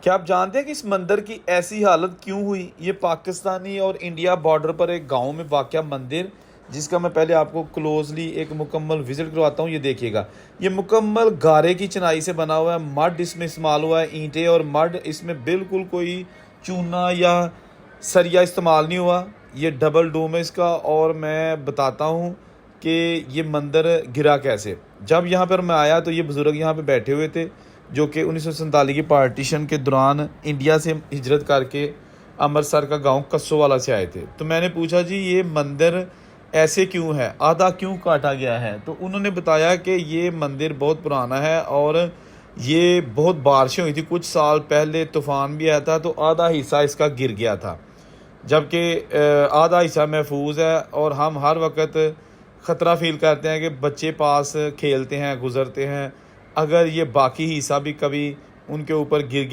क्या आप जानते हैं कि इस मंदिर की ऐसी हालत क्यों हुई? ये पाकिस्तानी और इंडिया बॉर्डर पर एक गांव में वाक़या मंदिर, जिसका मैं पहले आपको क्लोज़ली एक मुकम्मल विज़िट करवाता हूँ, ये देखिएगा। ये मुकम्मल गारे की चिनाई से बना हुआ है, मड इसमें इस्तेमाल हुआ है, ईंटें और मड, इसमें बिल्कुल कोई चूना या सरिया इस्तेमाल नहीं हुआ। ये डबल डोम है इसका, और मैं बताता हूँ कि ये मंदिर गिरा कैसे। जब यहाँ पर मैं आया तो ये बुज़ुर्ग यहाँ पे बैठे हुए थे, जो कि 1947 की पार्टीशन के दौरान इंडिया से हिजरत करके अमृतसर का गांव कस्सोवाला से आए थे। तो मैंने पूछा, जी ये मंदिर ऐसे क्यों है, आधा क्यों काटा गया है? तो उन्होंने बताया कि ये मंदिर बहुत पुराना है और ये बहुत बारिशें हुई थी कुछ साल पहले, तूफ़ान भी आया था, तो आधा हिस्सा इसका गिर गया था, जबकि आधा हिस्सा महफूज है। और हम हर वक्त ख़तरा फील करते हैं कि बच्चे पास खेलते हैं, गुज़रते हैं, अगर ये बाकी हिस्सा भी कभी उनके ऊपर गिर गया